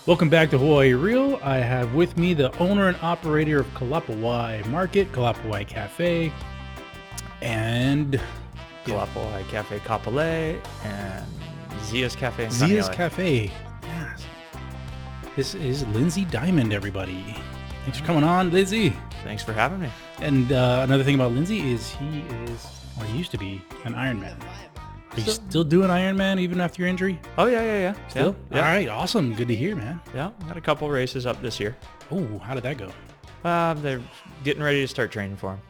Welcome back to Hawaii Real. I have with me the owner and operator of Kalapawai Market, Kalapawai Cafe, and Kalapawai Cafe Kapolei and Zia's Cafe in Zia's Kaneohe. Cafe. Yes. This is Lindsey Dymond, everybody. Thanks for coming on, Lindsey. Thanks for having me. And another thing about Lindsey is he used to be an Ironman. Are you still doing Ironman even after your injury? Oh, yeah. Still? Yeah. All right, awesome. Good to hear, man. Yeah, got a couple races up this year. Oh, how did that go? They're getting ready to start training for them.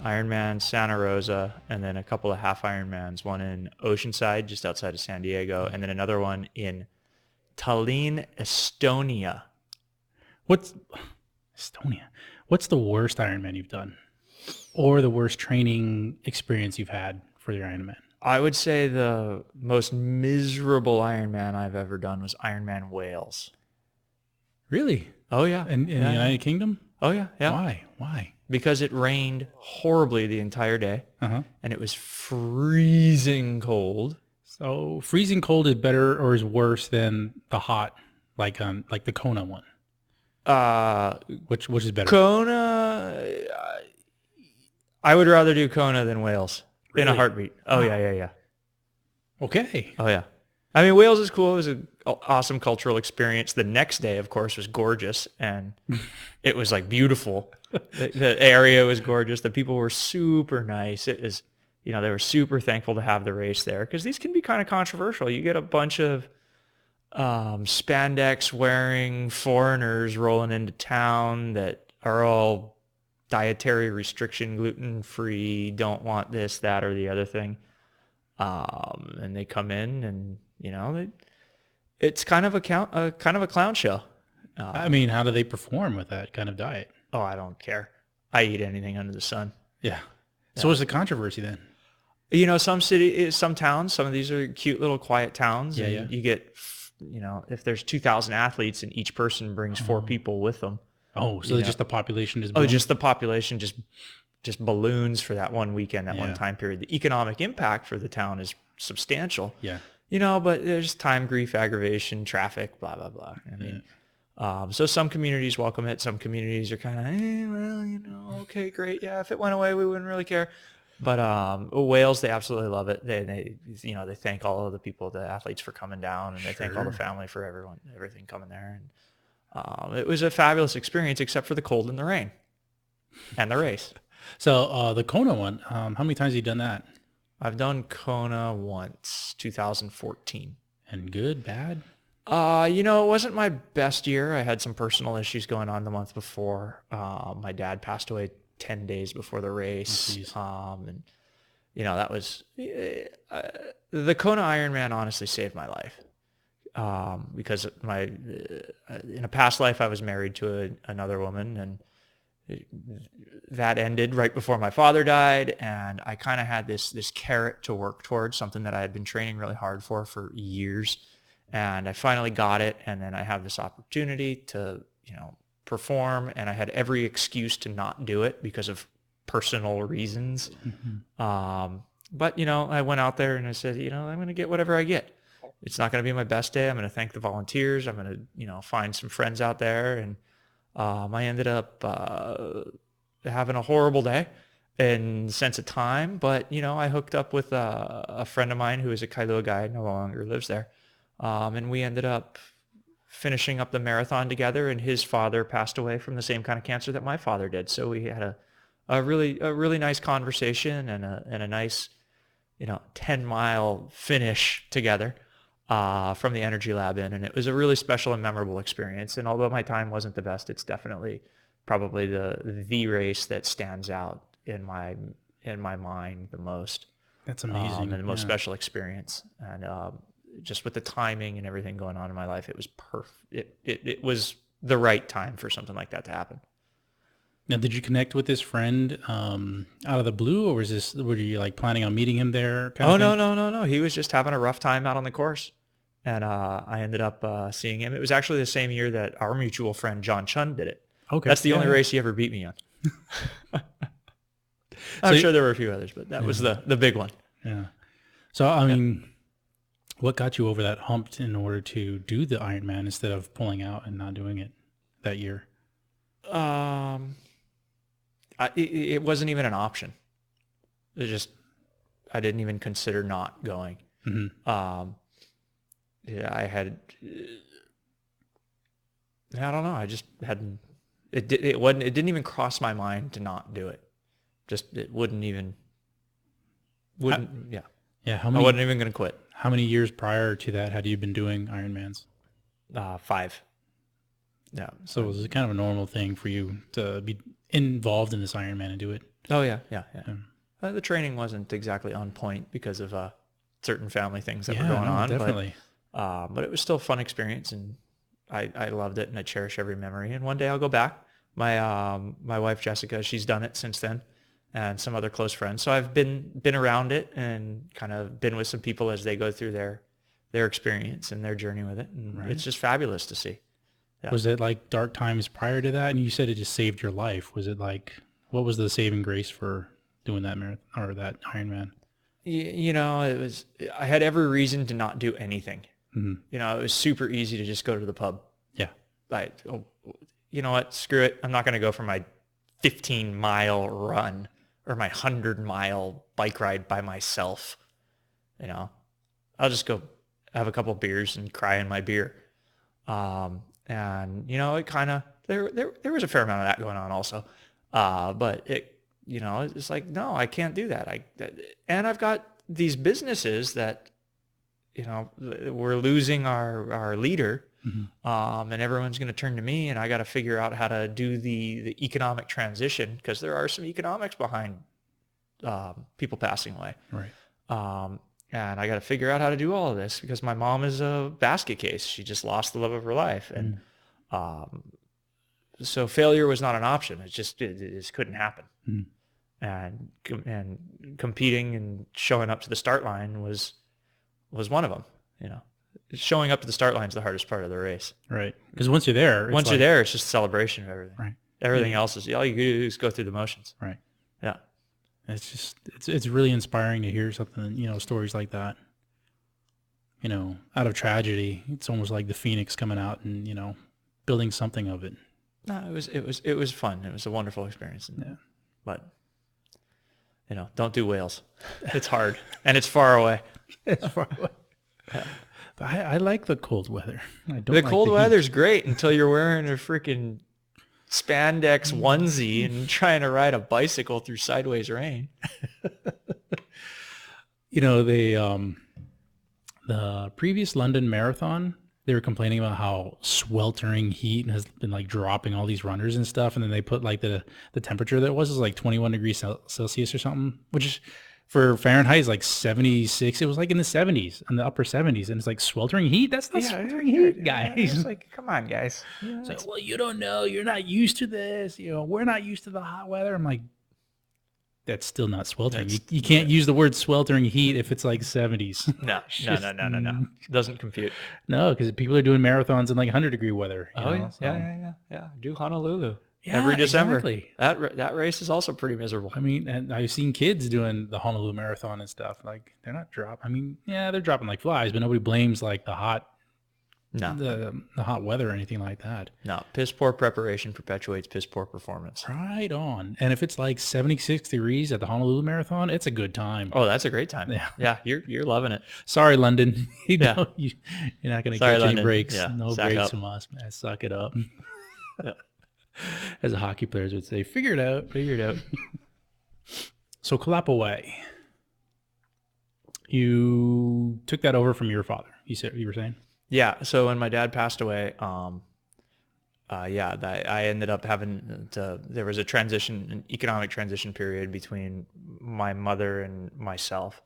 Ironman, Santa Rosa, and then a couple of half Ironmans, one in Oceanside, just outside of San Diego, and then another one in Tallinn, Estonia. What's the worst Ironman you've done? Or the worst training experience you've had for your Ironman? I would say the most miserable Ironman I've ever done was Ironman Wales. Really? Oh, yeah. In the United Kingdom? Oh, yeah. Why? Because it rained horribly the entire day, Uh-huh. and it was freezing cold. So freezing cold is better or is worse than the hot, like the Kona one? Which is better? Kona, I would rather do Kona than Wales in a Really? heartbeat. Oh, Wow. yeah. Okay. Oh, yeah. I mean, Wales is cool. It was an awesome cultural experience. The next day, of course, was gorgeous, and it was like beautiful. The area was gorgeous. The people were super nice. It was, they were super thankful to have the race there because these can be kind of controversial. You get a bunch of spandex wearing foreigners rolling into town that are all dietary restriction, gluten-free, don't want this, that, or the other thing. And they come in and, it's kind of a clown show. I mean, how do they perform with that kind of diet? Oh, I don't care. I eat anything under the sun. Yeah. So what's the controversy then? Some towns, some of these are cute little quiet towns. Yeah, and yeah. You get, if there's 2,000 athletes and each person brings 4 people with them. Oh, so just the population is Just the population just balloons for that one weekend, that one Yeah. time period. The economic impact for the town is substantial. Yeah. But there's time, grief, aggravation, traffic, blah, blah, blah. I mean, so some communities welcome it. Some communities are kind of, okay, great. Yeah, if it went away, we wouldn't really care. But Wales, they absolutely love it. They thank all of the people, the athletes for coming down, and they thank all the family for everything coming there. And it was a fabulous experience, except for the cold and the rain and the race. So the Kona one, how many times have you done that? I've done Kona once, 2014. And good, bad? It wasn't my best year. I had some personal issues going on the month before. My dad passed away 10 days before the race. And that was, the Kona Ironman honestly saved my life. Because in a past life, I was married to another woman, and that ended right before my father died. And I kind of had this carrot to work towards, something that I had been training really hard for years. And I finally got it. And then I have this opportunity to, perform. And I had every excuse to not do it because of personal reasons. Mm-hmm. But, I went out there and I said, I'm going to get whatever I get. It's not going to be my best day. I'm going to thank the volunteers. I'm going to, find some friends out there. And I ended up having a horrible day in the sense of time. But, I hooked up with a friend of mine who is a Kailua guide, no longer lives there. And we ended up finishing up the marathon together. And his father passed away from the same kind of cancer that my father did. So we had a really nice conversation and a nice, 10-mile finish together. From the Energy Lab and it was a really special and memorable experience. And although my time wasn't the best, it's definitely probably the race that stands out in my mind the most. That's amazing. And the most special experience. And just with the timing and everything going on in my life, it was perfect. It was the right time for something like that to happen. Now, did you connect with this friend out of the blue, or were you like planning on meeting him there? No. He was just having a rough time out on the course. And I ended up seeing him. It was actually the same year that our mutual friend, John Chun, did it. Okay. That's the only race he ever beat me on. I'm sure there were a few others, but that was the big one. Yeah. So, I mean, What got you over that hump in order to do the Ironman instead of pulling out and not doing it that year? Um, it wasn't even an option. It just, I didn't even consider not going. Mm-hmm. Yeah, I don't know. I just hadn't, it didn't even cross my mind to not do it. Just, it yeah. Yeah. I wasn't even going to quit. How many years prior to that had you been doing Ironmans? 5. Yeah. So it was kind of a normal thing for you to be involved in this Ironman and do it. Oh yeah. The training wasn't exactly on point because of certain family things that were going on. Definitely. But it was still a fun experience, and I loved it, and I cherish every memory. And one day I'll go back. My wife Jessica, she's done it since then, and some other close friends. So I've been around it and kind of been with some people as they go through their experience and their journey with it, and It's just fabulous to see. Yeah. Was it like dark times prior to that? And you said it just saved your life. Was it like, what was the saving grace for doing that marathon or that Ironman? I had every reason to not do anything. Mm-hmm. It was super easy to just go to the pub. Yeah. You know what? Screw it. I'm not going to go for my 15-mile run or my 100-mile bike ride by myself. I'll just go have a couple beers and cry in my beer. And it kind of, there was a fair amount of that going on also. But it's like, no, I can't do that. And I've got these businesses that, we're losing our leader. Mm-hmm. And everyone's going to turn to me, and I got to figure out how to do the economic transition, because there are some economics behind people passing away. Right. And I got to figure out how to do all of this, because my mom is a basket case. She just lost the love of her life. And so failure was not an option. It just couldn't happen. Mm. And competing and showing up to the start line was one of them. Showing up to the start line is the hardest part of the race. Right. Because once you're there, it's just a celebration of everything. Right. Everything else is, all you do is go through the motions. Right. Yeah. It's just, it's really inspiring to hear something, stories like that, out of tragedy. It's almost like the Phoenix coming out and, building something of it. No, it was fun. It was a wonderful experience. But, don't do whales. It's hard and it's far away. It's far away. Yeah. But I like the cold weather. The cold weather's great until you're wearing a freaking spandex onesie and trying to ride a bicycle through sideways rain. The previous London marathon, they were complaining about how sweltering heat has been like dropping all these runners and stuff. And then they put like the temperature that was like 21 degrees Celsius or something, which is for Fahrenheit is like 76. It was like in the 70s, in the upper 70s. And it's like sweltering heat. That's not sweltering heat, guys. It's like, come on, guys. It's like, well, you don't know. You're not used to this. We're not used to the hot weather. I'm like, that's still not sweltering. You can't use the word sweltering heat if it's like 70s. No. It doesn't compute. No, because people are doing marathons in like 100-degree weather. Yeah. Do Honolulu every December. Exactly. That race is also pretty miserable. I mean, and I've seen kids doing the Honolulu Marathon and stuff. Like, they're not dropping. I mean, yeah, they're dropping like flies, but nobody blames like the hot weather or anything like that. No, piss poor preparation perpetuates piss poor performance. Right on. And if it's like 76 degrees at the Honolulu Marathon, it's a good time. Oh, that's a great time. Yeah, you're loving it. Sorry, London. You're not going to catch any breaks. Yeah, no breaks from us, man. Suck it up. As the hockey players would say, figure it out. So Kalapawai, you took that over from your father. You were saying? Yeah. So when my dad passed away, I ended up having there was an economic transition period between my mother and myself.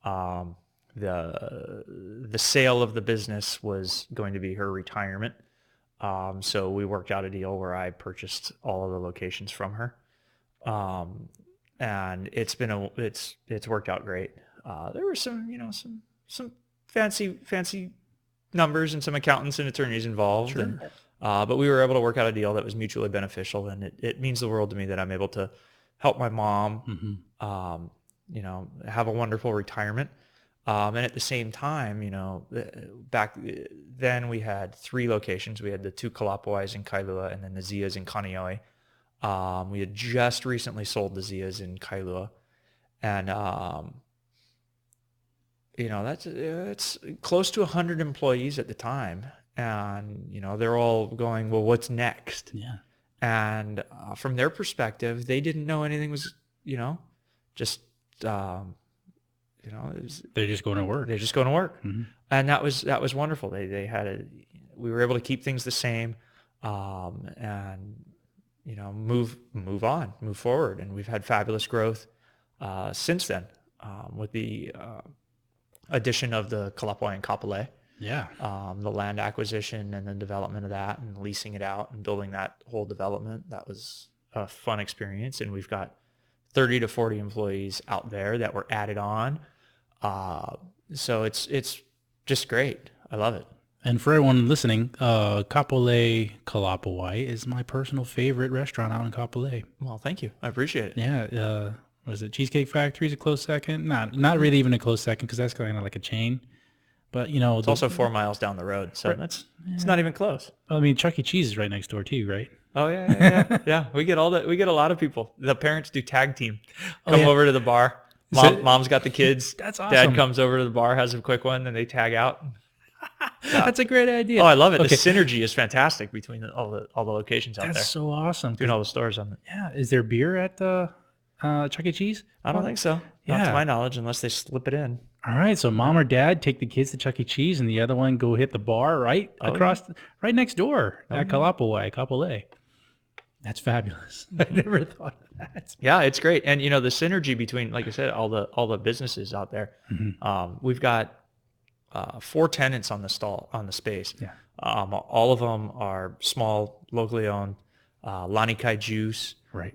The sale of the business was going to be her retirement. So we worked out a deal where I purchased all of the locations from her. And it's worked out great. There were some fancy numbers and some accountants and attorneys involved. Sure. But we were able to work out a deal that was mutually beneficial, and it means the world to me that I'm able to help my mom, have a wonderful retirement. And at the same time, back then we had 3 locations. We had the 2 Kalapawais in Kailua and then the Zias in Kaneohe. We had just recently sold the Zias in Kailua. And, it's close to 100 employees at the time. And, they're all going, well, what's next? Yeah. And from their perspective, they didn't know anything was, just, They're just going to work. they're just going to work. Mm-hmm. And that was wonderful. We were able to keep things the same, and, move on, move forward. And we've had fabulous growth since then, with the addition of the Kalapawai and Kapolei. Yeah. The land acquisition and the development of that and leasing it out and building that whole development. That was a fun experience. And we've got 30 to 40 employees out there that were added on. So it's just great. I love it. And for everyone listening, Kapolei Kalapawai is my personal favorite restaurant out in Kapolei. Well, thank you. I appreciate it. Yeah. Was it Cheesecake Factory's a close second? Not really even a close second, because that's kind of like a chain. But it's also 4 miles down the road, so it's not even close. I mean, Chuck E. Cheese is right next door too, right? Oh yeah. Yeah. We get a lot of people. The parents do tag team. Come over to the bar. Mom's got the kids. That's awesome. Dad comes over to the bar, has a quick one, then they tag out. That's a great idea. Oh, I love it. Okay. The synergy is fantastic between all the locations out there. That's so awesome. Doing all the stores on it. Yeah. Is there beer at Chuck E. Cheese? I don't think so. Yeah. Not to my knowledge, unless they slip it in. All right, so mom or dad take the kids to Chuck E. Cheese, and the other one go hit the bar right right next door at Kalapawai, Kapolei. That's fabulous. I never thought of that. Yeah, it's great, and the synergy between, like I said, all the businesses out there. Mm-hmm. We've got 4 tenants on the space. Yeah. All of them are small, locally owned. Lanikai Juice, right?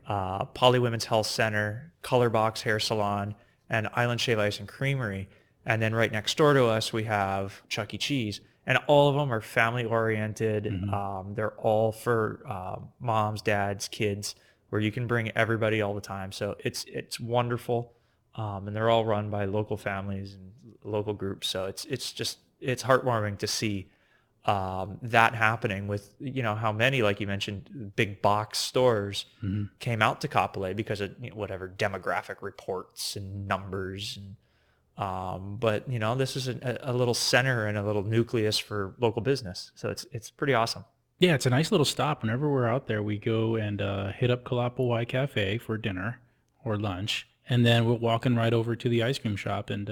Poly Women's Health Center, Color Box Hair Salon, and Island Shave Ice and Creamery. And then right next door to us, we have Chuck E. Cheese. And all of them are family oriented. Mm-hmm. They're all for moms, dads, kids, where you can bring everybody all the time. So it's wonderful. And they're all run by local families and local groups. So it's heartwarming to see that happening with, how many, like you mentioned, big box stores mm-hmm. came out to Kapolei because of whatever demographic reports and numbers. And but this is a little center and a little nucleus for local business. So it's pretty awesome. Yeah, it's a nice little stop. Whenever we're out there, we go and hit up Kalapawai Cafe for dinner or lunch. And then we're walking right over to the ice cream shop and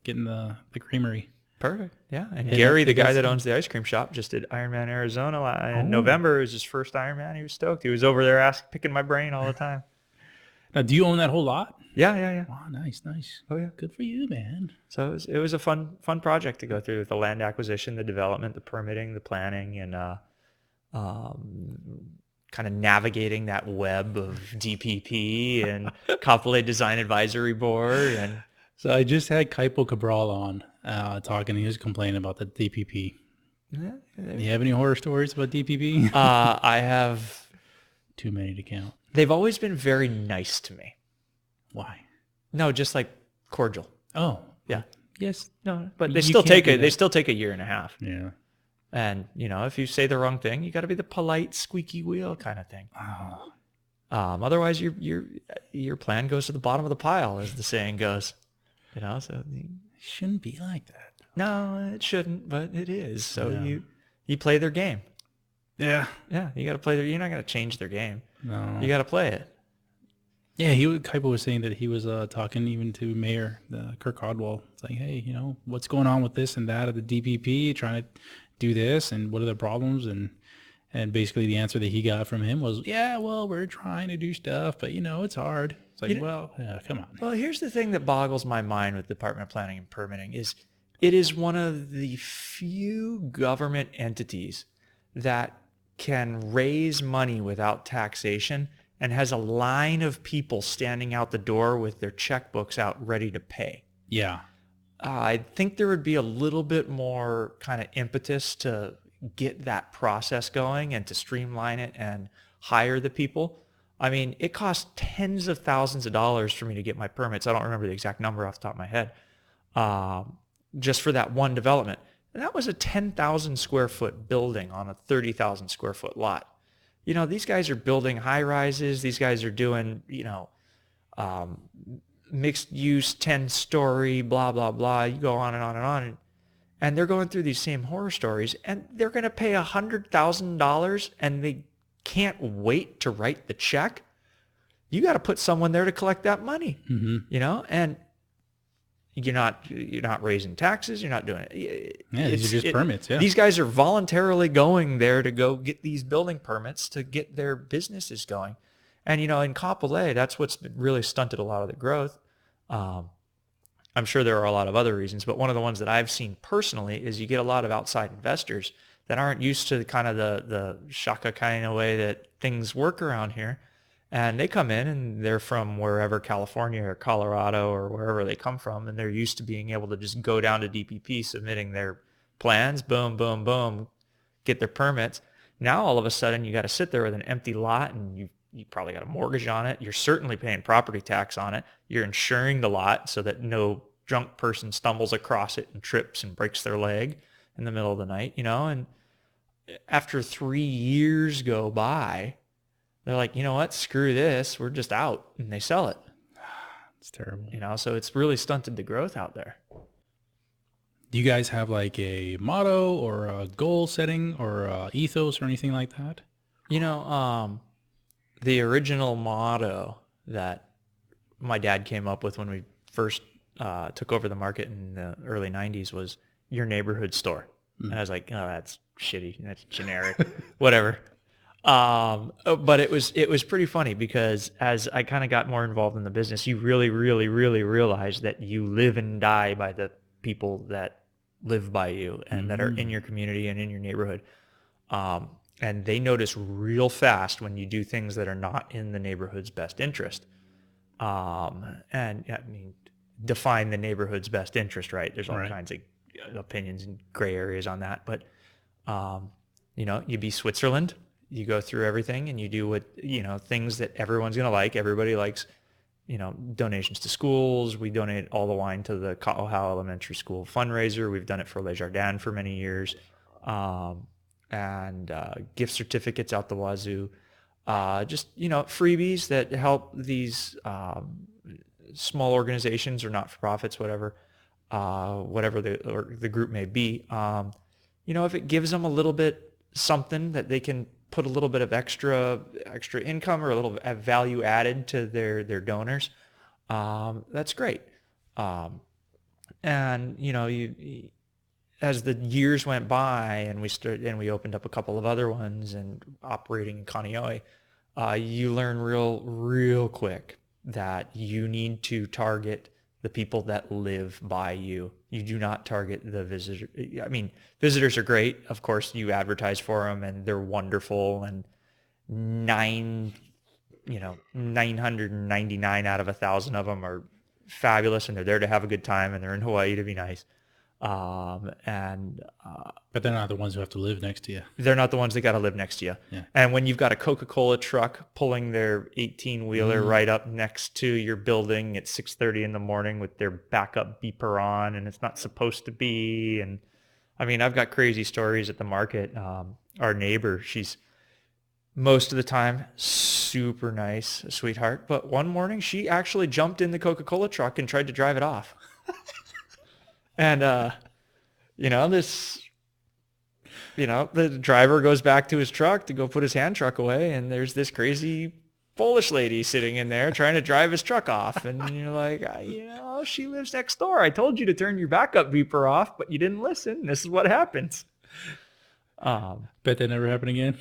getting the creamery. Perfect. Yeah. And Gary, the guy that owns the ice cream shop, just did Ironman Arizona in November. It was his first Ironman. He was stoked. He was over there picking my brain all the time. Now, do you own that whole lot? Yeah. Wow, nice. Oh, yeah. Good for you, man. So it was a fun project to go through with the land acquisition, the development, the permitting, the planning, and kind of navigating that web of DPP and Kapolei Design Advisory Board. And so I just had Kaipo Cabral on talking. He was complaining about the DPP. Yeah. Do you have any horror stories about DPP? I have too many to count. They've always been very nice to me. Why? No, just like cordial. Oh, yeah. Yes. No, but they still take a year and a half. Yeah. And if you say the wrong thing, you got to be the polite squeaky wheel kind of thing. Oh. Otherwise your plan goes to the bottom of the pile, as the saying goes. So it shouldn't be like that. No, it shouldn't, but it is. So you play their game. Yeah. Yeah, you got to play you're not going to change their game. No. You got to play it. Yeah, Kaipo was saying that he was talking even to Mayor Kirk Hodwell, saying, hey, what's going on with this and that of the DPP, trying to do this, and what are the problems? And basically the answer that he got from him was, yeah, well, we're trying to do stuff, but, it's hard. It's like, come on. Well, here's the thing that boggles my mind with Department of Planning and Permitting is it is one of the few government entities that can raise money without taxation and has a line of people standing out the door with their checkbooks out ready to pay. Yeah. I think there would be a little bit more kind of impetus to get that process going and to streamline it and hire the people. I mean, it costs tens of thousands of dollars for me to get my permits. I don't remember the exact number off the top of my head. just for that one development. And that was a 10,000 square foot building on a 30,000 square foot lot. You know, these guys are building high rises. These guys are doing, mixed use, 10-story, blah, blah, blah. You go on and on and on. And they're going through these same horror stories, and they're going to pay $100,000 and they can't wait to write the check. You got to put someone there to collect that money, and you're not raising taxes. You're not doing it. Yeah, these are just permits. Yeah. These guys are voluntarily going there to go get these building permits to get their businesses going. And, in Kapolei, that's what's really stunted a lot of the growth. I'm sure there are a lot of other reasons, but one of the ones that I've seen personally is you get a lot of outside investors that aren't used to kind of the shaka kind of way that things work around here. And they come in and they're from wherever, California or Colorado or wherever they come from. And they're used to being able to just go down to DPP, submitting their plans, boom, boom, boom, get their permits. Now, all of a sudden, you got to sit there with an empty lot, and you probably got a mortgage on it. You're certainly paying property tax on it. You're insuring the lot so that no drunk person stumbles across it and trips and breaks their leg in the middle of the night, and after 3 years go by, they're like, you know what, screw this, we're just out, and they sell it. It's terrible. So it's really stunted the growth out there. Do you guys have like a motto or a goal setting or a ethos or anything like that? The original motto that my dad came up with when we first took over the market in the early 90s was your neighborhood store. And I was like, oh, that's shitty. That's generic, whatever. But it was pretty funny because as I kind of got more involved in the business, you really, really, really realize that you live and die by the people that live by you and that are in your community and in your neighborhood. And they notice real fast when you do things that are not in the neighborhood's best interest. Define the neighborhood's best interest, right? There's all kinds of opinions and gray areas on that. But, you be Switzerland, you go through everything and you do what, things that everyone's going to like. Everybody likes, donations to schools. We donate all the wine to the Ka'ohao Elementary School fundraiser. We've done it for Les Jardins for many years. And gift certificates out the wazoo. Just, freebies that help these small organizations or not-for-profits, whatever the group may be. If it gives them a little bit something that they can put a little bit of extra income or a little value added to their donors, that's great. As the years went by and we opened up a couple of other ones and operating in Kaneohe, you learn real quick that you need to target the people that live by you. You do not target the visitor. I mean, visitors are great. Of course, you advertise for them and they're wonderful. And 999 out of 1,000 of them are fabulous and they're there to have a good time and they're in Hawaii to be nice. But they're not the ones who have to live next to you. They're not the ones that got to live next to you. Yeah. And when you've got a Coca-Cola truck pulling their 18-wheeler right up next to your building at 6:30 in the morning with their backup beeper on, and it's not supposed to be. And I mean, I've got crazy stories at the market. Our neighbor, she's most of the time super nice, a sweetheart. But one morning she actually jumped in the Coca-Cola truck and tried to drive it off. And, the driver goes back to his truck to go put his hand truck away. And there's this crazy Polish lady sitting in there trying to drive his truck off. And you're like, she lives next door. I told you to turn your backup beeper off, but you didn't listen. This is what happens. Bet that never happened again.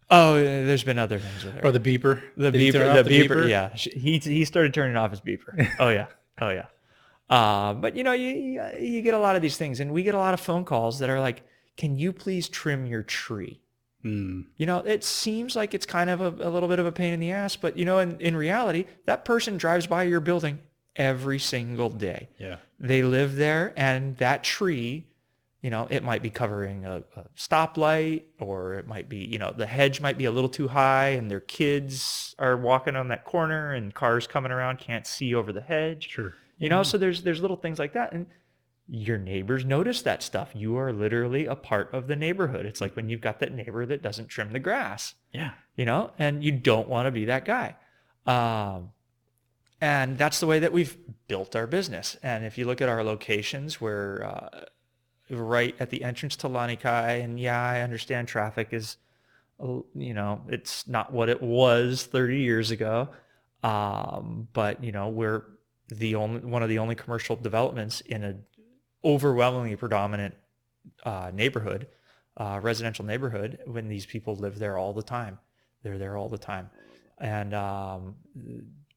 Oh, there's been other things with her. Or the beeper. The beeper. Yeah. He started turning off his beeper. Oh yeah. But you get a lot of these things, and we get a lot of phone calls that are like, can you please trim your tree? It seems like it's kind of a little bit of a pain in the ass, but in reality, that person drives by your building every single day. Yeah. They live there, and that tree, it might be covering a stoplight, or it might be, the hedge might be a little too high and their kids are walking on that corner and cars coming around can't see over the hedge. Sure. So there's little things like that. And your neighbors notice that stuff. You are literally a part of the neighborhood. It's like when you've got that neighbor that doesn't trim the grass, Yeah. and you don't want to be that guy. And that's the way that we've built our business. And if you look at our locations, we're right at the entrance to Lanikai. And yeah, I understand traffic is, it's not what it was 30 years ago. But we're one of the only commercial developments in an overwhelmingly predominant neighborhood, residential neighborhood, when these people live there all the time. They're there all the time. And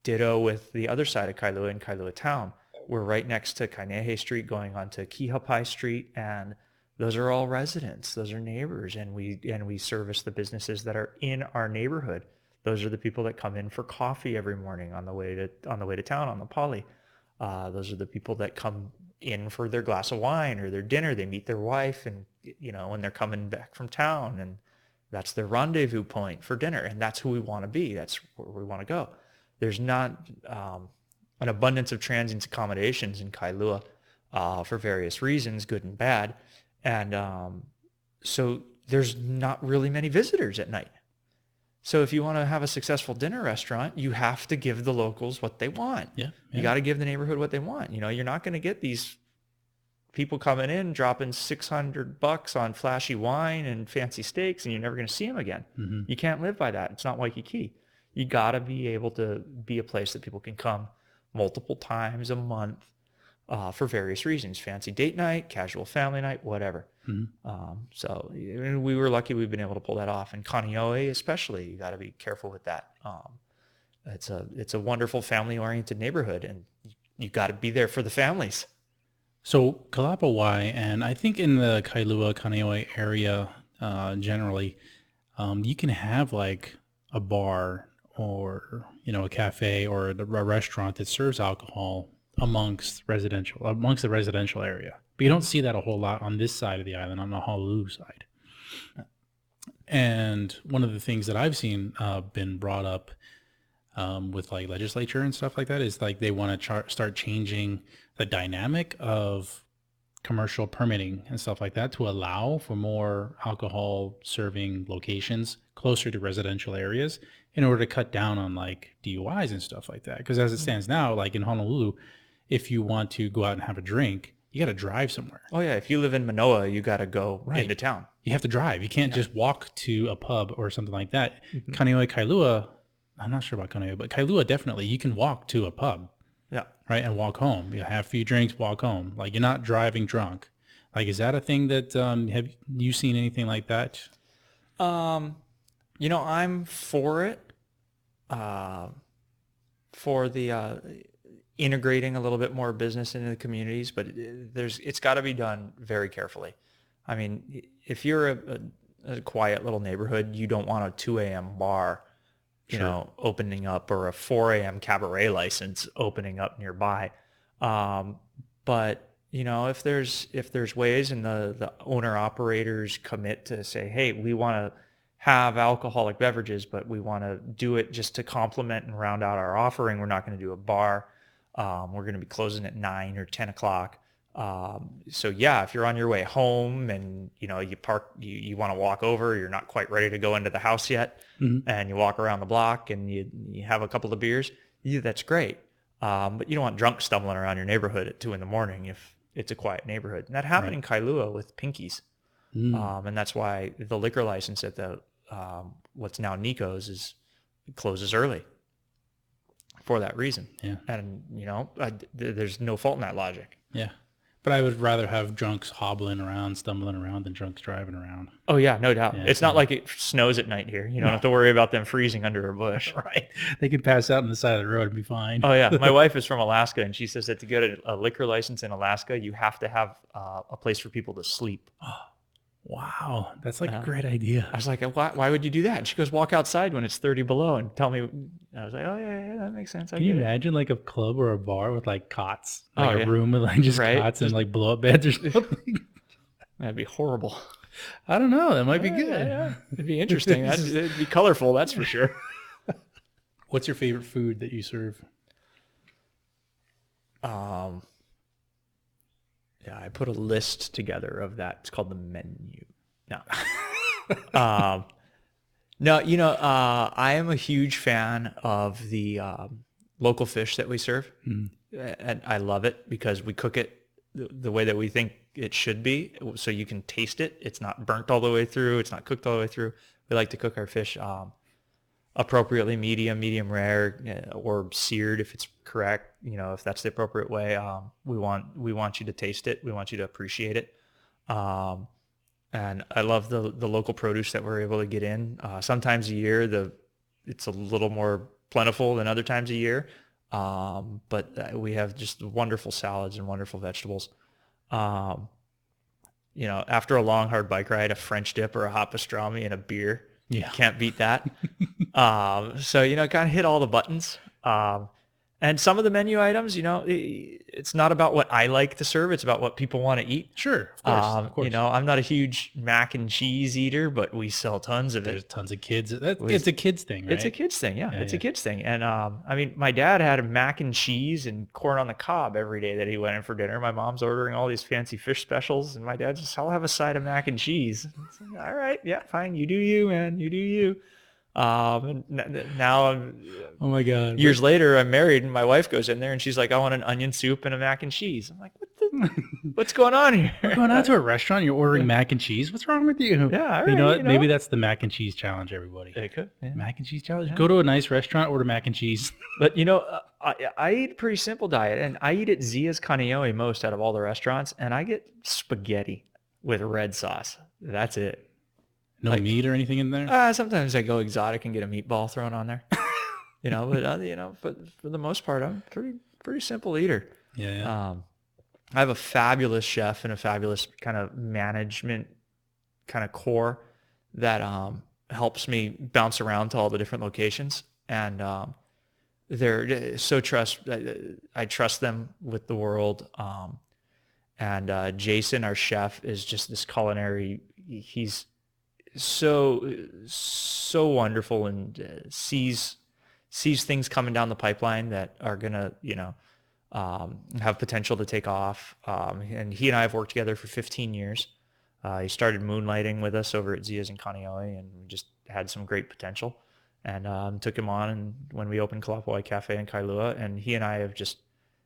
ditto with the other side of Kailua in Kailua town. We're right next to Kainehe Street going onto Kihapai Street, and those are all residents. Those are neighbors, and we service the businesses that are in our neighborhood. Those are the people that come in for coffee every morning on the way to town on the Poly. Those are the people that come in for their glass of wine or their dinner. They meet their wife, and when they're coming back from town, and that's their rendezvous point for dinner. And that's who we want to be. That's where we want to go. There's not an abundance of transient accommodations in Kailua for various reasons, good and bad. And so there's not really many visitors at night. So if you want to have a successful dinner restaurant, you have to give the locals what they want. Yeah. You got to give the neighborhood what they want. You're not going to get these people coming in dropping $600 on flashy wine and fancy steaks, and you're never going to see them again. Mm-hmm. You can't live by that. It's not Waikiki. You got to be able to be a place that people can come multiple times a month for various reasons. Fancy date night, casual family night, whatever. Mm-hmm. So we were lucky we've been able to pull that off. And Kaneohe especially, you got to be careful with that. It's a wonderful family-oriented neighborhood, and you got to be there for the families. So Kalapawai, and I think in the Kailua, Kaneohe area generally, you can have like a bar or a cafe or a restaurant that serves alcohol amongst the residential area. But you don't see that a whole lot on this side of the island, on the Honolulu side. And one of the things that I've seen been brought up with like legislature and stuff like that is like they want to start changing the dynamic of commercial permitting and stuff like that to allow for more alcohol serving locations closer to residential areas in order to cut down on like DUIs and stuff like that. Because as it stands now, like in Honolulu, if you want to go out and have a drink, you got to drive somewhere. Oh yeah, if you live in Manoa, you got to go into town. You have to drive. You can't just walk to a pub or something like that. Kaneohe, Kailua, I'm not sure about Kaneohe, but Kailua definitely, you can walk to a pub. Yeah. Right, and walk home. You have a few drinks, walk home. Like you're not driving drunk. Like, is that a thing that have you seen anything like that? I'm for it. For the integrating a little bit more business into the communities, but it's got to be done very carefully. I mean, if you're a quiet little neighborhood, you don't want a 2 a.m. bar, opening up, or a 4 a.m. cabaret license opening up nearby. But if there's ways, and the owner operators commit to say, hey, we want to have alcoholic beverages, but we want to do it just to complement and round out our offering. We're not going to do a bar. We're going to be closing at 9 or 10 o'clock. So yeah, if you're on your way home and you park, you want to walk over, you're not quite ready to go into the house yet, and you walk around the block and you have a couple of beers, that's great. But you don't want drunk stumbling around your neighborhood at 2 a.m. if it's a quiet neighborhood. And that happened in Kailua with Pinkies. And that's why the liquor license at the what's now Nico's closes early for that reason. Yeah. And there's no fault in that logic. Yeah. But I would rather have drunks hobbling around, stumbling around, than drunks driving around. Oh yeah, no doubt. Yeah, it's not like it snows at night here. You don't have to worry about them freezing under a bush. Right. They could pass out on the side of the road and be fine. Oh yeah. My wife is from Alaska, and she says that to get a liquor license in Alaska, you have to have a place for people to sleep. Oh, wow. That's like a great idea. I was like, why would you do that? And she goes, walk outside when it's 30 below and tell me. And I was like, oh yeah, that makes sense. Can you imagine like a club or a bar with like cots, like a room with like just right? cots and like blow up beds or something? That'd be horrible. I don't know. That might be good. Yeah. It'd be interesting. It'd be colorful. That's for sure. What's your favorite food that you serve? Yeah, I put a list together of that. It's called the menu. No. um, no, I am a huge fan of the local fish that we serve. And I love it because we cook it the way that we think it should be, so you can taste it. It's not burnt all the way through. It's not cooked all the way through. We like to cook our fish appropriately medium rare, or seared if it's correct. If that's the appropriate way. We want you to taste it. We want you to appreciate it. And I love the local produce that we're able to get in. Sometimes a year, it's a little more plentiful than other times a year. But we have just wonderful salads and wonderful vegetables. After a long, hard bike ride, a French dip or a hot pastrami and a beer, Yeah. can't beat that. So, kind of hit all the buttons. And some of the menu items, it's not about what I like to serve. It's about what people want to eat. Sure, of course. I'm not a huge mac and cheese eater, but we sell tons of it. There's tons of kids. It's a kids thing, right? It's a kids thing, yeah. It's a kids thing. And my dad had a mac and cheese and corn on the cob every day that he went in for dinner. My mom's ordering all these fancy fish specials, and my dad's just, I'll have a side of mac and cheese. It's like, all right, yeah, fine. You do you, man. You do you. And now oh my God. Years later, I'm married and my wife goes in there and she's like, I want an onion soup and a mac and cheese. I'm like, what's going on here? You're going out to a restaurant, you're ordering mac and cheese. What's wrong with you? Yeah. All you know what? Maybe that's the mac and cheese challenge, everybody. It could. Yeah. Mac and cheese challenge. Yeah. Go to a nice restaurant, order mac and cheese. But I eat a pretty simple diet, and I eat at Zia's Kaneohe most out of all the restaurants, and I get spaghetti with red sauce. That's it. No meat or anything in there? Sometimes I go exotic and get a meatball thrown on there. But for the most part, I'm pretty simple eater. Yeah. I have a fabulous chef and a fabulous kind of management kind of core that helps me bounce around to all the different locations, and they're so I trust them with the world. And Jason, our chef, is just this culinary. He's so wonderful, and sees things coming down the pipeline that are gonna have potential to take off. And he and I have worked together for 15 years. He started moonlighting with us over at Zia's in Kaneohe, and we just had some great potential, and took him on. And when we opened Kalapawai Cafe in Kailua, and he and I have just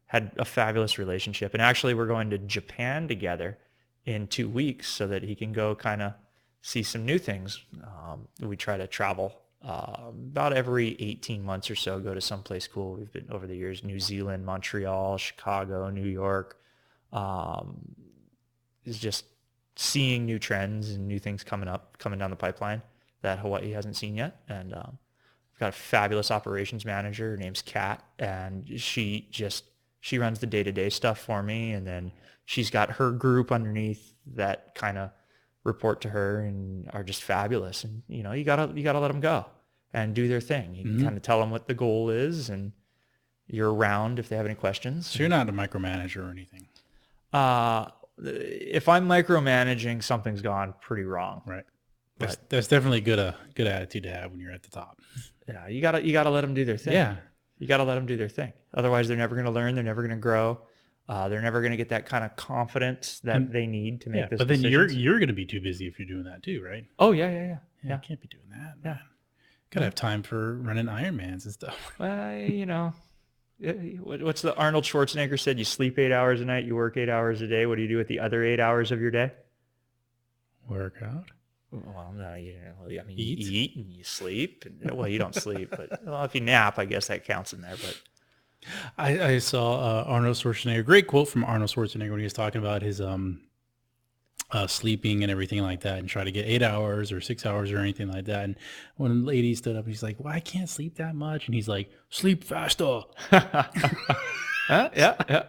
had a fabulous relationship. And actually, we're going to Japan together in 2 weeks so that he can go kind of see some new things. We try to travel about every 18 months or so, go to someplace cool. We've been over the years, New Zealand, Montreal, Chicago, New York. Is just seeing new trends and new things coming down the pipeline that Hawaii hasn't seen yet. And we've got a fabulous operations manager. Her name's Kat, and she runs the day-to-day stuff for me. And then she's got her group underneath that kind of report to her and are just fabulous. And you gotta let them go and do their thing. You kind of tell them what the goal is, and you're around if they have any questions. So you're not a micromanager or anything. If I'm micromanaging, something's gone pretty wrong. Right. That's definitely a good attitude to have when you're at the top. Yeah, you gotta let them do their thing. Yeah, you gotta let them do their thing. Otherwise, they're never gonna learn. They're never gonna grow. They're never going to get that kind of confidence that they need to make this. But then you're going to be too busy if you're doing that too, right? Oh yeah. You can't be doing that. Yeah, gotta have time for running Ironmans and stuff. Well, what's the Arnold Schwarzenegger said? You sleep 8 hours a night, you work 8 hours a day. What do you do with the other 8 hours of your day? Work out. Well, no, you eat and you sleep. Well, you don't sleep, but if you nap, I guess that counts in there. But I saw Arnold Schwarzenegger, great quote from Arnold Schwarzenegger when he was talking about his sleeping and everything like that, and try to get 8 hours or 6 hours or anything like that. And when a lady stood up, he's like, well, I can't sleep that much. And he's like, sleep faster. Yeah.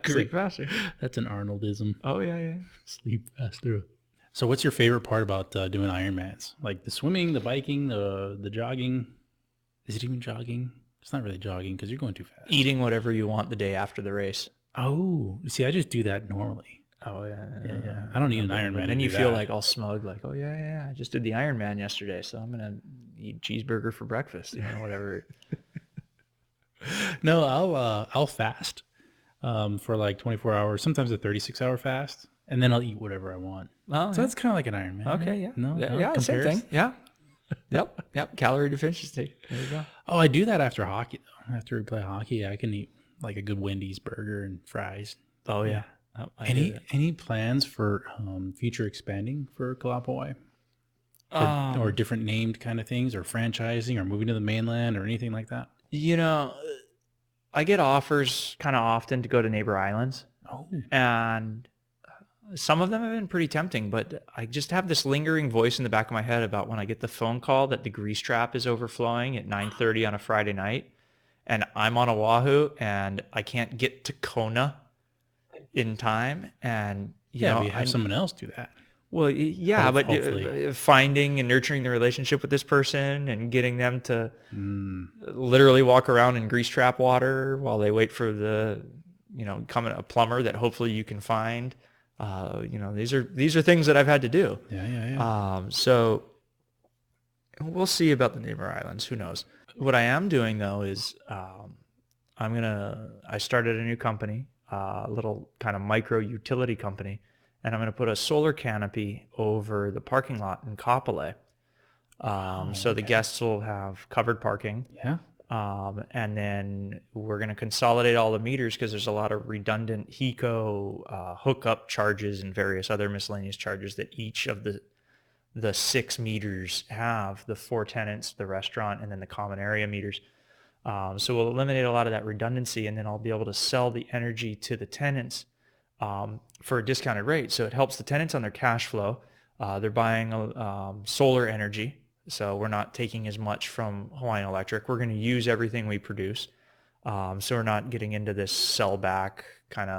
Sleep faster. That's an Arnoldism. Oh, yeah. Sleep faster. So what's your favorite part about doing Ironmans? Like the swimming, the biking, the jogging? Is it even jogging? It's not really jogging because you're going too fast. Eating whatever you want the day after the race. Oh, see, I just do that normally. Oh, yeah. I don't need an Ironman. And then you feel like all smug, like, oh, yeah. I just did the Ironman yesterday, so I'm going to eat cheeseburger for breakfast, whatever. No, I'll fast for like 24 hours, sometimes a 36-hour fast. and then I'll eat whatever I want. Oh, So yeah. that's kind of like an Ironman. Okay, right? yeah. No, Yeah, it same compares. thing. Yeah. Yep. Calorie deficiency. There you go. Oh, I do that after hockey though. After we play hockey, I can eat like a good Wendy's burger and fries. Oh, yeah. Oh, I do that. Any plans for future expanding for Kalapawai? Or different named kind of things, or franchising, or moving to the mainland, or anything like that? You know, I get offers kind of often to go to neighbor islands, Oh, and some of them have been pretty tempting, but I just have this lingering voice in the back of my head about when I get the phone call that the grease trap is overflowing at 9:30 on a Friday night, and I'm on Oahu, and I can't get to Kona in time, and yeah, but you have someone else do that. well, yeah, but Hopefully. finding and nurturing the relationship with this person and getting them to literally walk around in grease trap water while they wait for the, a plumber that hopefully you can find. These are things that I've had to do. Yeah. So we'll see about the neighbor islands. Who knows? What I am doing though is I started a new company, a little kind of micro utility company, and I'm going to put a solar canopy over the parking lot in Kapolei. So the guests will have covered parking. Yeah. And then we're going to consolidate all the meters because there's a lot of redundant HECO hookup charges and various other miscellaneous charges that each of the 6 meters have, the 4 tenants, the restaurant, and then the common area meters. So we'll eliminate a lot of that redundancy, and then I'll be able to sell the energy to the tenants for a discounted rate. So it helps the tenants on their cash flow. They're buying solar energy, so we're not taking as much from Hawaiian Electric. We're going to use everything we produce. So we're not getting into this sell back kind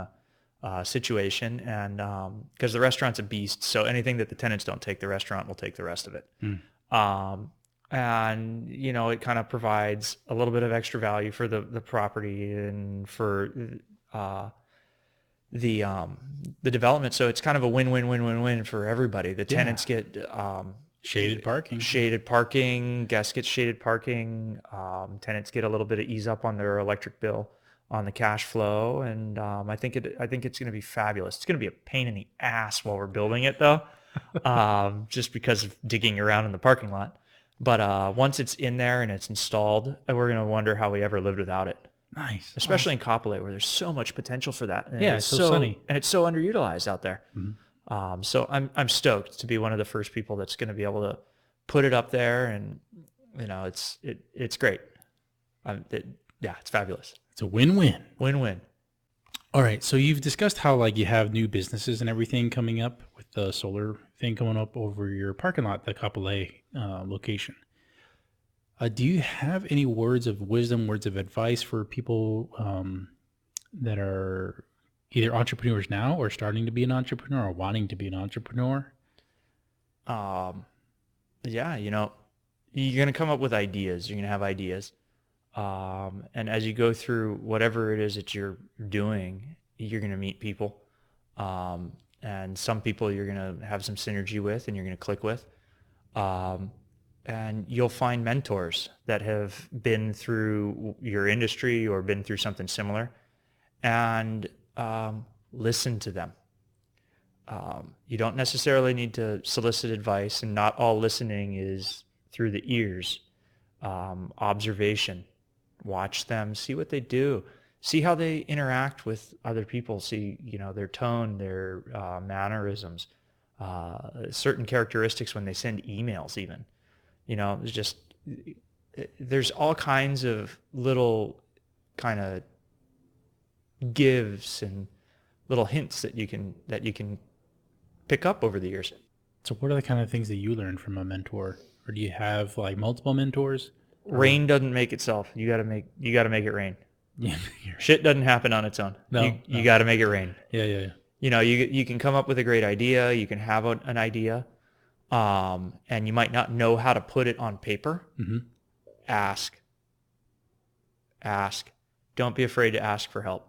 of situation. And because the restaurant's a beast, so anything that the tenants don't take, the restaurant will take the rest of it. And, it kind of provides a little bit of extra value for the property and for the development. So it's kind of a win-win for everybody. The tenants get Shaded parking, guests get shaded parking, tenants get a little bit of ease up on their electric bill on the cash flow. And I think it's going to be fabulous. It's going to be a pain in the ass while we're building it though, just because of digging around in the parking lot. But once it's in there and it's installed, we're going to wonder how we ever lived without it. Nice. Especially in Kapolei, where there's so much potential for that. And it's so sunny. And it's so underutilized out there. So I'm stoked to be one of the first people that's going to be able to put it up there, and it's great. It's fabulous. It's a win-win. Win-win. All right. So you've discussed how you have new businesses and everything coming up with the solar thing coming up over your parking lot, the Kapolei location. Do you have any words of wisdom, words of advice for people that are either entrepreneurs now or starting to be an entrepreneur or wanting to be an entrepreneur? Yeah, you're going to come up with ideas. You're going to have ideas. And as you go through whatever it is that you're doing, you're going to meet people. And some people you're going to have some synergy with and you're going to click with. And you'll find mentors that have been through your industry or been through something similar, and listen to them. You don't necessarily need to solicit advice, and not all listening is through the ears. Observation, watch them, see what they do, see how they interact with other people, see, their tone, their mannerisms, certain characteristics when they send emails even. There's all kinds of little kind of gives and little hints that you can pick up over the years. So what are the kind of things that you learned from a mentor? Or do you have multiple mentors? Rain doesn't make itself. You got to make it rain. Yeah. Shit doesn't happen on its own. No, you got to make it rain. Yeah. You can come up with a great idea. You can have an idea. And you might not know how to put it on paper. Mm-hmm. Ask. Don't be afraid to ask for help.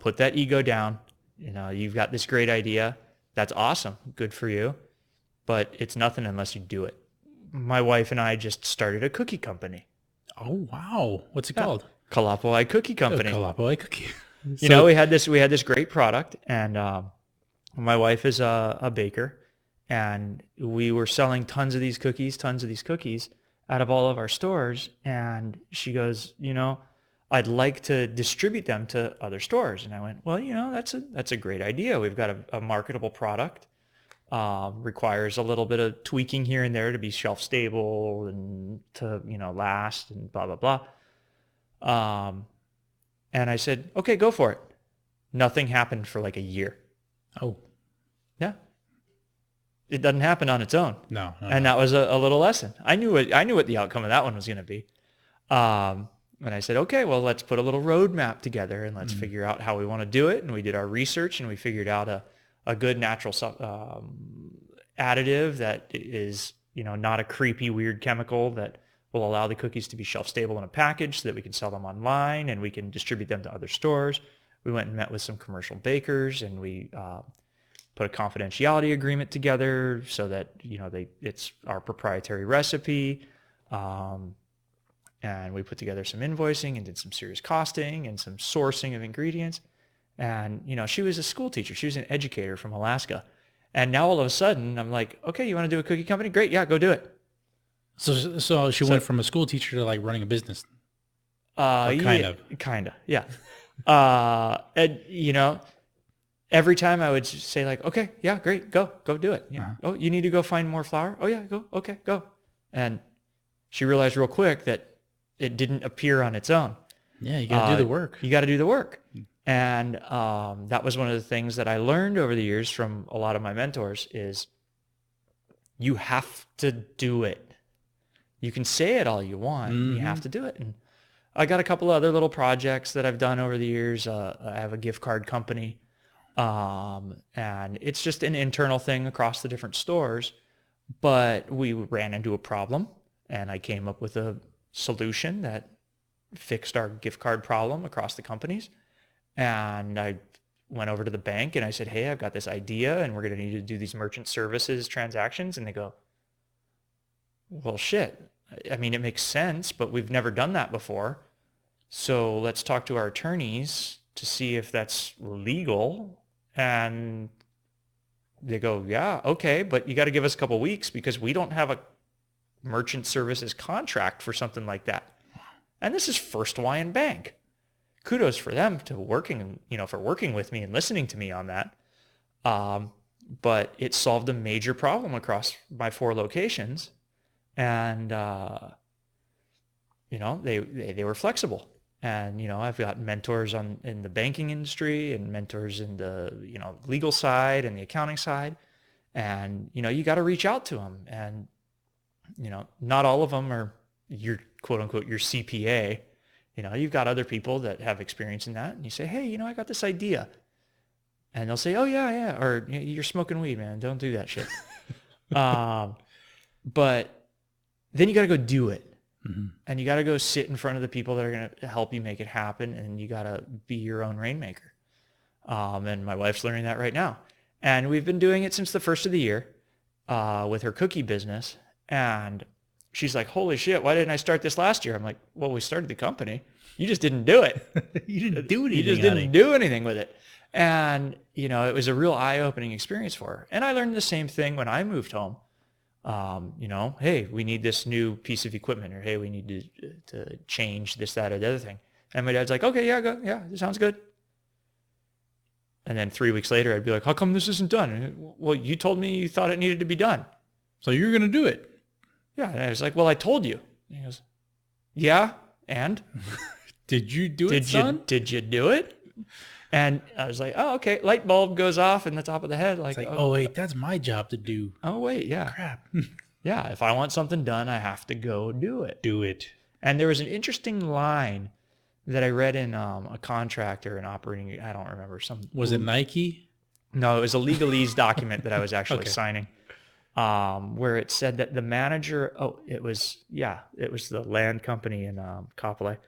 Put that ego down. You've got this great idea. That's awesome. Good for you. But it's nothing unless you do it. My wife and I just started a cookie company. Oh, wow. What's it called? Kalapawai Cookie Company. Kalapawai Cookie. We had this great product, and My wife is a baker, and we were selling tons of these cookies out of all of our stores. And she goes, I'd like to distribute them to other stores. And I went, well, that's a great idea. We've got a marketable product. Requires a little bit of tweaking here and there to be shelf stable and to, last and blah, blah, blah. And I said, okay, go for it. Nothing happened for like a year. Oh, Yeah. It doesn't happen on its own. no. And that was a little lesson. I knew what the outcome of that one was going to be. And I said, okay, well, let's put a little roadmap together and let's figure out how we want to do it. And we did our research and we figured out a good natural additive that is, not a creepy, weird chemical that will allow the cookies to be shelf stable in a package so that we can sell them online and we can distribute them to other stores. We went and met with some commercial bakers and we put a confidentiality agreement together so that, it's our proprietary recipe. And we put together some invoicing and did some serious costing and some sourcing of ingredients. And, she was a school teacher. She was an educator from Alaska. And now all of a sudden I'm like, okay, you want to do a cookie company? Great. Yeah, go do it. So she went from a school teacher to like running a business. Kind of. Yeah. And, every time I would say like, okay, yeah, great. Go do it. Yeah. Oh, you need to go find more flour? Oh yeah, go. Okay, go. And she realized real quick that it didn't appear on its own. Yeah, you got to do the work. You got to do the work. And that was one of the things that I learned over the years from a lot of my mentors is you have to do it. You can say it all you want. You have to do it. And I got a couple of other little projects that I've done over the years. I have a gift card company. And it's just an internal thing across the different stores. But we ran into a problem and I came up with a solution that fixed our gift card problem across the companies. And I went over to the bank and I said, hey, I've got this idea and we're going to need to do these merchant services transactions. And they go, well, shit. I mean, it makes sense, but we've never done that before. So let's talk to our attorneys to see if that's legal. And they go, yeah, okay, but you got to give us a couple of weeks because we don't have a merchant services contract for something like that. And this is First Hawaiian Bank. Kudos for them for working with me and listening to me on that. But it solved a major problem across my 4 locations. And, they were flexible. And, I've got mentors in the banking industry and mentors in the, legal side and the accounting side. And, you got to reach out to them. And, not all of them are your quote unquote, your CPA. You've got other people that have experience in that. And you say, hey, I got this idea. And they'll say, oh, yeah. Or you're smoking weed, man. Don't do that shit. But then you got to go do it. Mm-hmm. And you got to go sit in front of the people that are going to help you make it happen. And you got to be your own rainmaker. And my wife's learning that right now. And we've been doing it since the first of the year with her cookie business. And she's like, holy shit, why didn't I start this last year? I'm like, well, we started the company. You just didn't do it. You didn't do anything. You just didn't do anything with it. And, it was a real eye-opening experience for her. And I learned the same thing when I moved home. Hey, we need this new piece of equipment, or hey, we need to change this, that, or the other thing. And my dad's like, okay, yeah, go. Yeah, this sounds good. And then 3 weeks later, I'd be like, how come this isn't done? Well, you told me you thought it needed to be done. So you're going to do it. Yeah. And I was like, well, I told you. And he goes, yeah. And did you do it, son? Did you do it? And I was like, oh, okay. Light bulb goes off in the top of the head. Like, oh, wait, that's my job to do. Oh, wait. Yeah. Crap. Yeah. If I want something done, I have to go do it. Do it. And there was an interesting line that I read in a contract or an operating, I don't remember. Was it Nike? No, it was a legalese document that I was actually signing. Where it said that the manager, it was the land company in Kapolei.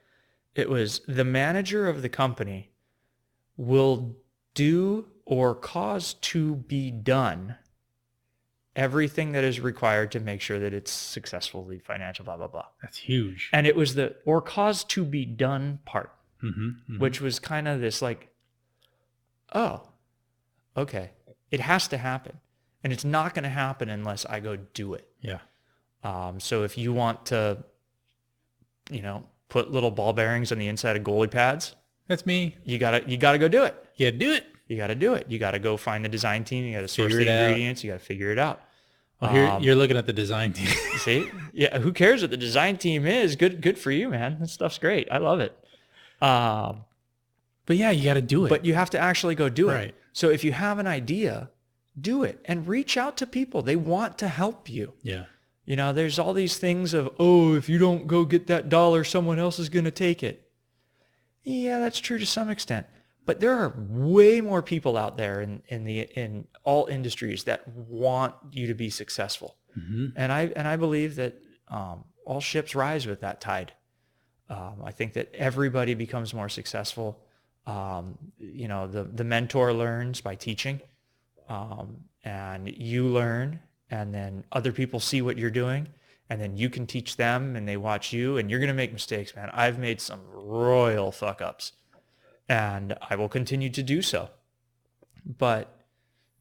It was the manager of the company will do or cause to be done everything that is required to make sure that it's successfully financial, blah, blah, blah. That's huge. And it was the or cause to be done part, which was kind of this like, oh, okay. It has to happen. And it's not going to happen unless I go do it. Yeah. So if you want to, put little ball bearings on the inside of goalie pads, That's me. you gotta go do it. Yeah, do it. You got to do it. You got to go find the design team. You got to source Figure the it out. ingredients. You got to figure it out. Well, here you're looking at the design team. See? Yeah. Who cares what the design team is? Good for you, man. That stuff's great. I love it. But yeah, you got to do it. But you have to actually go do Right. it. So if you have an idea, do it and reach out to people. They want to help you. Yeah. There's all these things of, oh, if you don't go get that dollar, someone else is going to take it. Yeah, that's true to some extent. But there are way more people out there in all industries that want you to be successful. Mm-hmm. And I believe that all ships rise with that tide. I think that everybody becomes more successful. The mentor learns by teaching, and you learn, and then other people see what you're doing, and then you can teach them, and they watch you, and you're going to make mistakes, man. I've made some royal fuck ups, and I will continue to do so. But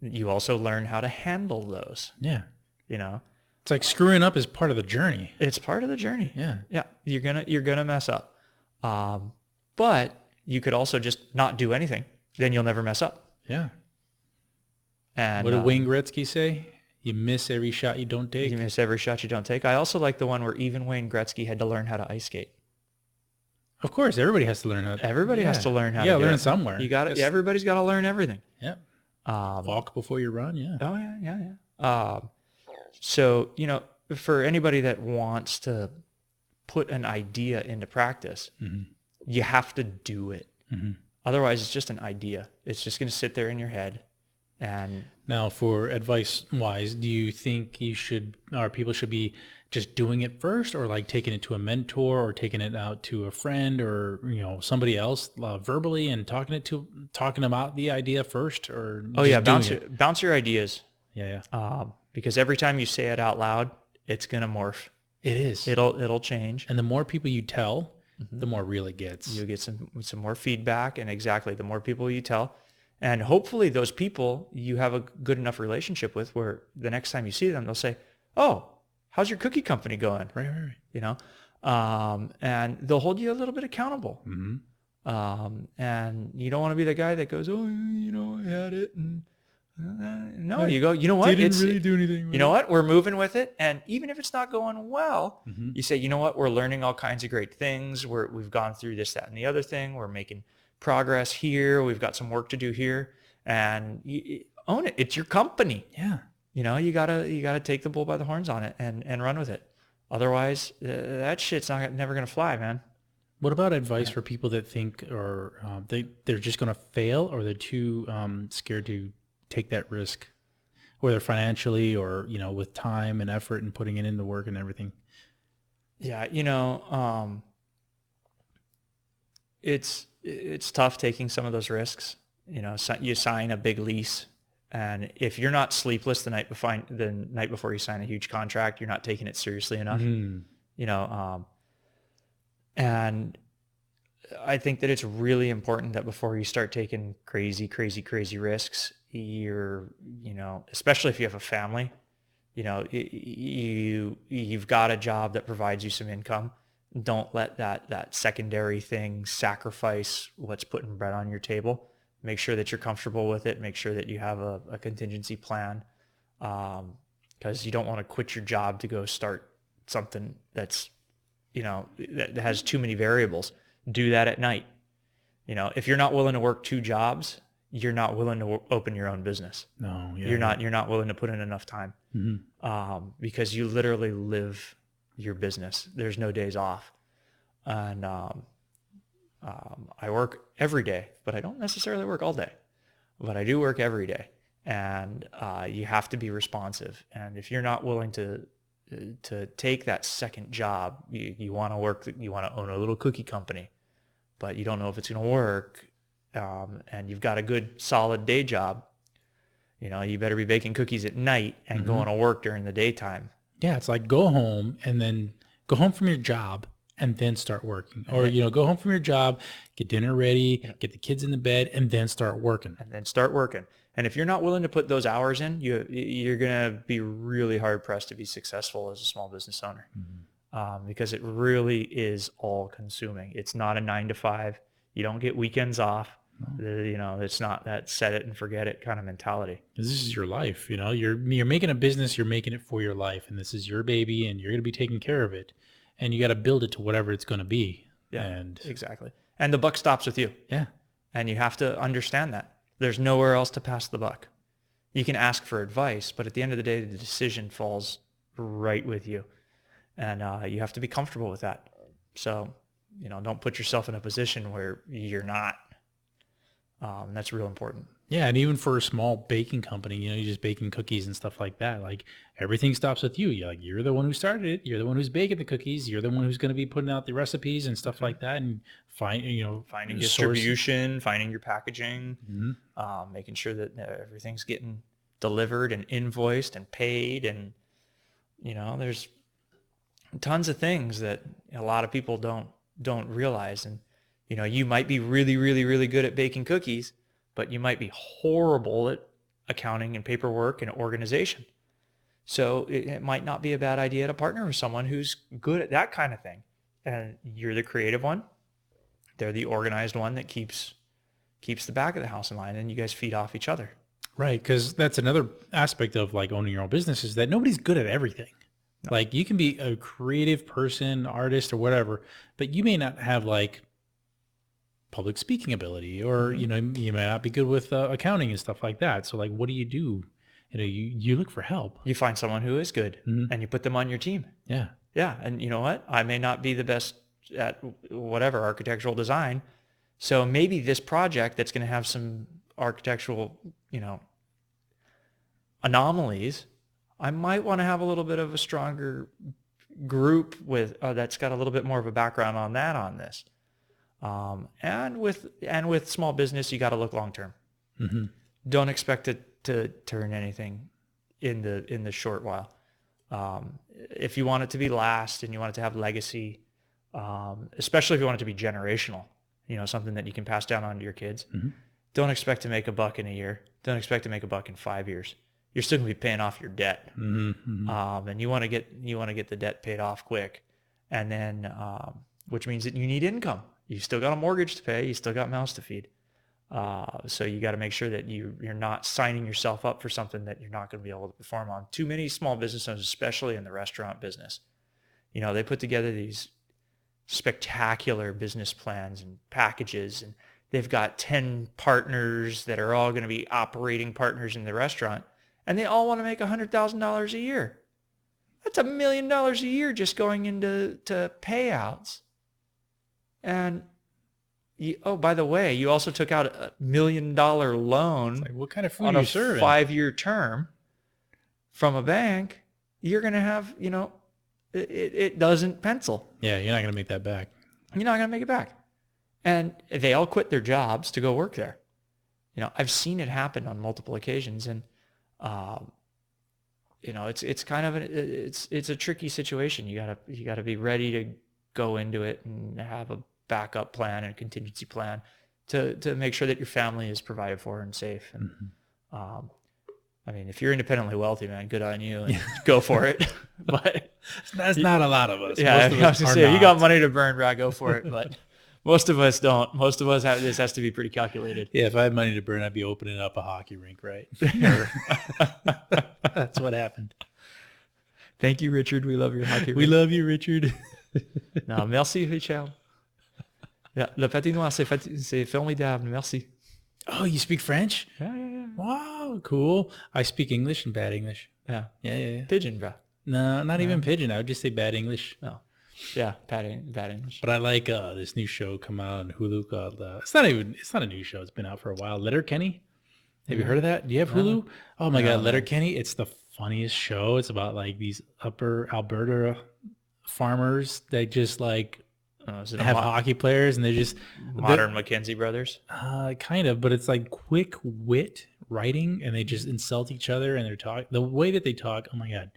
you also learn how to handle those. Yeah. It's like screwing up is part of the journey. It's part of the journey. Yeah. Yeah. You're gonna mess up. But you could also just not do anything. Then you'll never mess up. Yeah. And what did Wayne Gretzky say? You miss every shot you don't take. You miss every shot you don't take. I also like the one where even Wayne Gretzky had to learn how to ice skate. Of course, everybody has to learn how. Everybody has to learn how to learn somewhere. You got it. Everybody's got to learn everything. Yeah. Walk before you run. Yeah. Oh yeah. So, for anybody that wants to put an idea into practice, you have to do it. Mm-hmm. Otherwise, it's just an idea. It's just going to sit there in your head. And now, for advice wise, do you think people should be just doing it first, or like taking it to a mentor, or taking it out to a friend, or somebody else verbally and talking about the idea first, or bounce your ideas. Yeah. Because every time you say it out loud, it's gonna morph. It is. It'll change. And the more people you tell, the more real it gets. You'll get some more feedback, and exactly the more people you tell, and hopefully those people you have a good enough relationship with, where the next time you see them, they'll say, "Oh, how's your cookie company going?" Right. And they'll hold you a little bit accountable. Mm-hmm. And you don't want to be the guy that goes, "Oh, I had it," and no, you go, you know what? Didn't really do anything. You know what? We're moving with it. And even if it's not going well, you say, you know what? We're learning all kinds of great things. We've gone through this, that, and the other thing. We're making progress here. We've got some work to do here, and you own it. It's your company. Yeah. You gotta take the bull by the horns on it and run with it. Otherwise, that shit's never gonna fly, man. What about advice for people that think, or they're just gonna fail, or they're too scared to take that risk, whether financially or with time and effort and putting it into work and everything? Yeah, it's tough taking some of those risks. You sign a big lease, and if you're not sleepless the night before you sign a huge contract, you're not taking it seriously enough. And I think that it's really important that before you start taking crazy risks, especially if you have a family, you've got a job that provides you some income. Don't let that secondary thing sacrifice what's putting bread on your table. Make sure that you're comfortable with it. Make sure that you have a contingency plan, because you don't want to quit your job to go start something that's, that has too many variables. Do that at night. If you're not willing to work 2 jobs, you're not willing to open your own business. No, yeah. You're not willing to put in enough time, because you literally live your business. There's no days off. And I work every day, but I don't necessarily work all day. But I do work every day, and you have to be responsive. And if you're not willing to take that second job, you want to own a little cookie company, but you don't know if it's going to work. And you've got a good solid day job, you better be baking cookies at night and going to work during the daytime. Yeah. It's like go home from your job and then start working. Or, go home from your job, get dinner ready, get the kids in the bed, and then start working. And if you're not willing to put those hours in, you're going to be really hard pressed to be successful as a small business owner. Because it really is all consuming. It's not a 9 to 5. You don't get weekends off. It's not that set it and forget it kind of mentality. This is your life. You're making a business, you're making it for your life, and this is your baby, and you're going to be taking care of it, and you got to build it to whatever it's going to be. Yeah, and exactly. And the buck stops with you. Yeah. And you have to understand that there's nowhere else to pass the buck. You can ask for advice, but at the end of the day, the decision falls right with you. And you have to be comfortable with that. So, don't put yourself in a position where you're not. That's real important. Yeah, and even for a small baking company, you're just baking cookies and stuff like that. Like everything stops with you. You're the one who started it. You're the one who's baking the cookies. You're the one who's going to be putting out the recipes and stuff like that. And finding distribution, finding your packaging, making sure that everything's getting delivered and invoiced and paid. And there's tons of things that a lot of people don't realize. And you might be really, really, really good at baking cookies, but you might be horrible at accounting and paperwork and organization. So it might not be a bad idea to partner with someone who's good at that kind of thing. And you're the creative one. They're the organized one that keeps the back of the house in line, and you guys feed off each other. Right, because that's another aspect of like owning your own business is that nobody's good at everything. No. Like you can be a creative person, artist, or whatever, but you may not have like public speaking ability, or you may not be good with accounting and stuff like that. So like, what do? You look for help. You find someone who is good, and you put them on your team. Yeah. And you know what? I may not be the best at whatever architectural design, so maybe this project that's going to have some architectural, anomalies, I might want to have a little bit of a stronger group with that's got a little bit more of a background on this. And with small business, you got to look long term. Don't expect it to turn anything in the short while. If you want it to be last and you want it to have legacy, especially if you want it to be generational, something that you can pass down on to your kids. Don't expect to make a buck in a year. Don't expect to make a buck in 5 years. You're still gonna be paying off your debt, and you want to get the debt paid off quick, and then which means that you need income. You still got a mortgage to pay. You still got mouths to feed. So you got to make sure that you're not signing yourself up for something that you're not going to be able to perform on. Too many small business owners, especially in the restaurant business, they put together these spectacular business plans and packages, and they've got 10 partners that are all going to be operating partners in the restaurant, and they all want to make $100,000 a year. That's $1 million a year just going into payouts. And by the way, you also took out $1 million loan. Like, what kind of food on are a you serving? 5-year term from a bank. You're going to have, it doesn't pencil. Yeah, you're not going to make that back. You're not going to make it back. And they all quit their jobs to go work there. I've seen it happen on multiple occasions, and it's kind of it's a tricky situation. You gotta be ready to go into it and have a backup plan and a contingency plan to make sure that your family is provided for and safe. And if you're independently wealthy, man, good on you, and go for it. But that's not a lot of us. Yeah, I was gonna say, you got money to burn, bro, go for it. But most of us don't. Most of us this has to be pretty calculated. Yeah, if I had money to burn, I'd be opening up a hockey rink, right? That's what happened. Thank you, Richard. We love your hockey rink. We love you, Richard. Non, merci, Richard. Yeah, le patinoire, c'est formidable. Merci. Oh, you speak French? Yeah. Wow, cool. I speak English and bad English. Yeah. Yeah. Pidgin, bro. No, not even pidgin. I would just say bad English. No. Yeah, bad English. But I like this new show come out on Hulu called it's not a new show. It's been out for a while. Letterkenny. Have you heard of that? Do you have Hulu? Oh my God, Letterkenny. It's the funniest show. It's about like these upper Alberta farmers that just like have hockey players, and they're just modern Mackenzie brothers. Kind of, but it's like quick wit writing, and they just insult each other, and the way that they talk. Oh my God,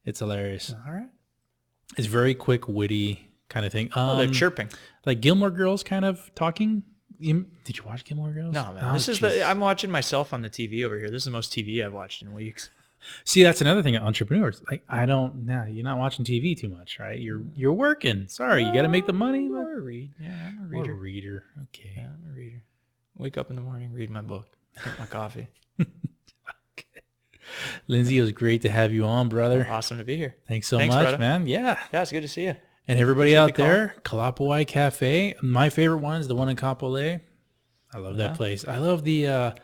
it's hilarious. All right. It's very quick, witty kind of thing. Oh, they're chirping. Like Gilmore Girls kind of talking. Did you watch Gilmore Girls? No, man. Oh, This is jeez. I'm watching myself on the TV over here. This is the most TV I've watched in weeks. See, that's another thing. Entrepreneurs, like you're not watching TV too much, right? You're working. Sorry, you got to make the money. Or a read. Yeah, I'm a Or reader. a reader. Okay. Yeah, I'm a reader. Wake up in the morning, read my book, drink my coffee. Lindsey, it was great to have you on, brother. Awesome to be here. Thanks so Thanks, much, brother. man. Yeah. Yeah, it's good to see you. And everybody Appreciate out the call. there, Kalapawai Cafe. My favorite one is the one in Kapolei. I love that place. I love the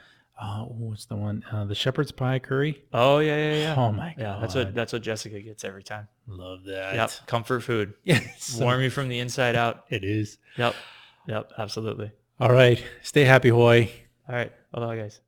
what's the one? The shepherd's pie curry. Oh yeah. Oh my Yeah, god. that's what Jessica gets every time. Love that. Yep, comfort food. Yes. Warm you from the inside out. It is. Yep, absolutely. All right. Stay happy, Hoy. All right, aloha guys.